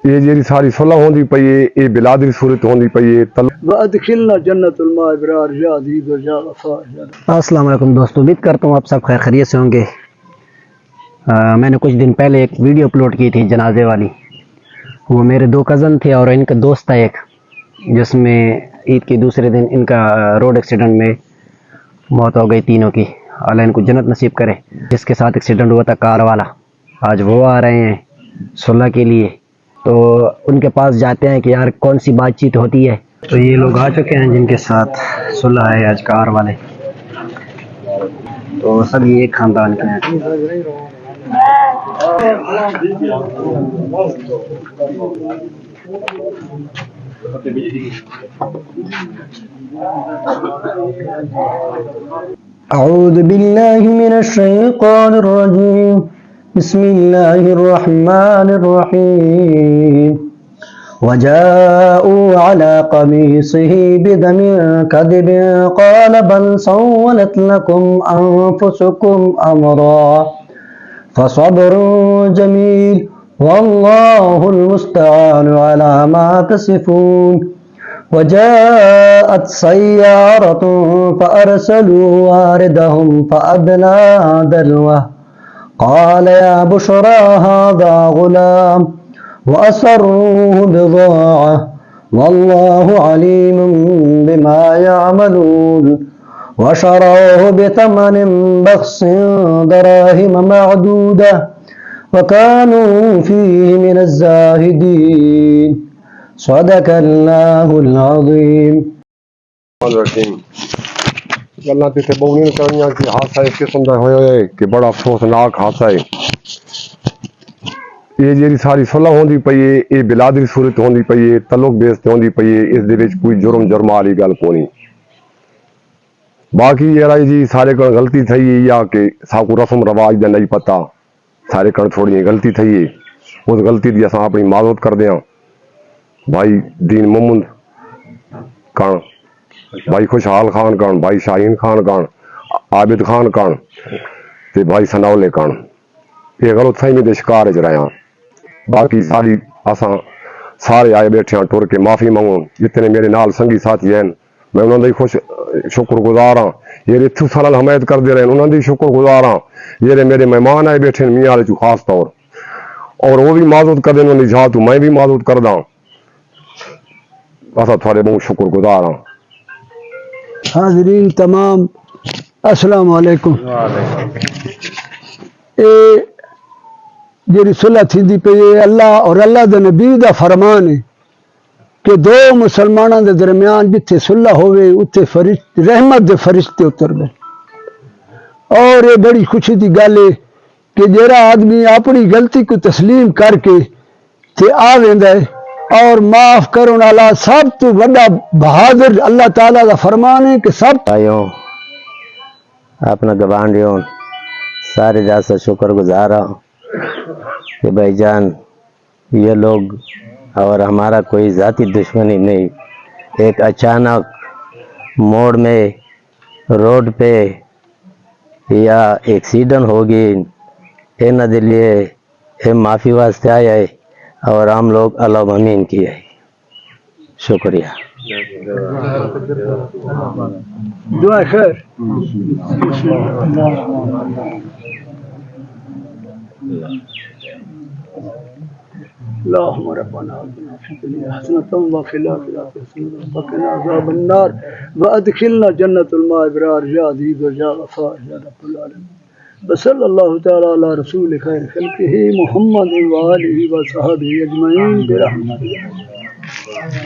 یہ جی ساری صلح ہوندی پئی ہے، یہ بلادری صورت ہوندی پئی ہے۔ وادخلنا جنت الماء ابرار یا عزیز و یا غفار۔ السلام علیکم دوستو، امید کرتا ہوں آپ سب خیر خیریت سے ہوں گے۔ میں نے کچھ دن پہلے ایک ویڈیو اپلوڈ کی تھی جنازے والی۔ وہ میرے دو کزن تھے اور ان کا دوست تھا ایک، جس میں عید کے دوسرے دن ان کا روڈ ایکسیڈنٹ میں موت ہو گئی تینوں کی۔ اللہ ان کو جنت نصیب کرے۔ جس کے ساتھ ایکسیڈنٹ ہوا تھا کار والا، آج وہ آ رہے ہیں صلح کے لیے، تو ان کے پاس جاتے ہیں کہ یار کون سی بات چیت ہوتی ہے۔ تو یہ لوگ آ چکے ہیں جن کے ساتھ صلح ہے آج، کار والے، تو سب یہ ایک خاندان کے ہیں۔ اعوذ باللہ من الشیطان الرجیم، بسم اللہ الرحمن الرحیم۔ وجاءوا على قميصه بدم كذب قال بل سولت لكم أنفسكم أمرا فصبر جميل والله المستعان على ما تصفون۔ وجاءت سيارة فأرسلوا واردهم فأدلى دلوه قال يا بشرى هذا غلام وأسروه بضاعة والله عليم بما يعملون۔ وشروه بثمن بخس دراهم معدودة وكانوا فيه من الزاهدين۔ صدق اللہ العظیم۔ گلاں تے بہونی کرنیاں کہ حادثہ اس قسم کا ہویا ہے کہ بڑا افسوسناک حادثہ ہے۔ یہ جی ساری صلح ہوندی پئی ہے، یہ بلادری صورت ہوندی پئی ہے، تعلق بیس تے ہوندی پئی ہے، اس دے وچ کوئی جرم والی گل کونی۔ باقی یہ جی سارے کن غلطی تھی ہے یا کہ ساکو رسم رواج دا نہیں پتہ، سارے کن تھوڑی غلطی تھی ہے، اس غلطی دی اساں اپنی معذرت کر دیاں۔ بھائی دین محمد کان، بھائی خوشحال خان کان، بھائی شاہین خان کان، عابد خان کان تے بھائی سناولے کان، یہ غلط فہمی دے شکار وچ رہے ہیں۔ باقی ساری اساں سارے آئے بیٹھے ہیں ٹر کے معافی منگو، جتنے میرے نال سنگی ساتھی ہیں میں انہوں دی شکر گزار ہاں، یہ اتھو سال حمایت کر دے رہے ہیں، انہوں دی شکر گزار ہاں۔ یہ میرے مہمان آئے بیٹھے ہیں میاں والے خاص طور، اور وہ بھی معذرت کر دیں، انہوں نے جہاں تو میں بھی معذرت کر داں، اساں تھوڑے بہت شکر گزار ہاں۔ حاضرین تمام السلام علیکم۔ جی صلح تھی پی اللہ اور اللہ دے نبی دا فرمان ہے کہ دو مسلمانوں دے درمیان جتھے صلح ہوئے اتھے رحمت دے فرشتے اتر گئے۔ اور یہ بڑی خوشی دی گل ہے کہ جیڑا آدمی اپنی غلطی کو تسلیم کر کے تے آ ویندا ہے اور معاف کرن والا سب تو بڑا بہادر اللہ تعالیٰ دا فرمان ہے کہ سب بھائیوں اپنا گوانڈیوں سارے جیسا شکر گزار ہوں کہ بھائی جان یہ لوگ اور ہمارا کوئی ذاتی دشمنی نہیں، ایک اچانک موڑ میں روڈ پہ یا ایکسیڈنٹ ہوگی انہاں دے لیے یہ معافی واسطے آیا ہے اور ہم لوگ اللہ امین کیا ہے۔ شکریہ۔ دعا خیر۔ اللهم ربنا آتنا في الدنيا حسنة وفي الآخرة حسنة وقنا عذاب النار وأدخلنا جنة الماء ابرار يا عزيز يا غفار يا رب العالمين۔ وصلى الله تعالى على رسول خير خلقه محمد وآله وصحبه أجمعين برحمته۔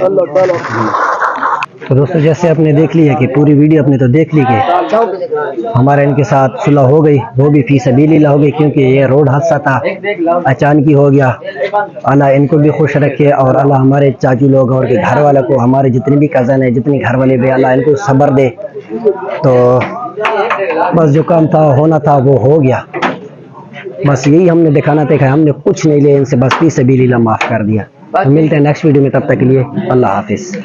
اللہ تعالیٰ تو دوستو جیسے آپ نے دیکھ لیا کہ پوری ویڈیو اپنے تو دیکھ لی کہ ہمارا ان کے ساتھ صلح ہو گئی، وہ بھی فی سبیل اللہ ہو گئی، کیونکہ یہ روڈ حادثہ تھا، اچانک ہی ہو گیا۔ اللہ ان کو بھی خوش رکھے اور اللہ ہمارے چاچو لوگ اور کے گھر والوں کو، ہمارے جتنے بھی کزن ہیں، جتنے گھر والے بھی، اللہ ان کو صبر دے۔ تو بس جو کام تھا ہونا تھا وہ ہو گیا، بس یہی ہم نے دکھانا تھا کہ ہم نے کچھ نہیں لے ان سے، بس فی سبیل اللہ معاف کر دیا۔ تو ملتے ہیں نیکسٹ ویڈیو میں، تب تک کے لیے اللہ حافظ۔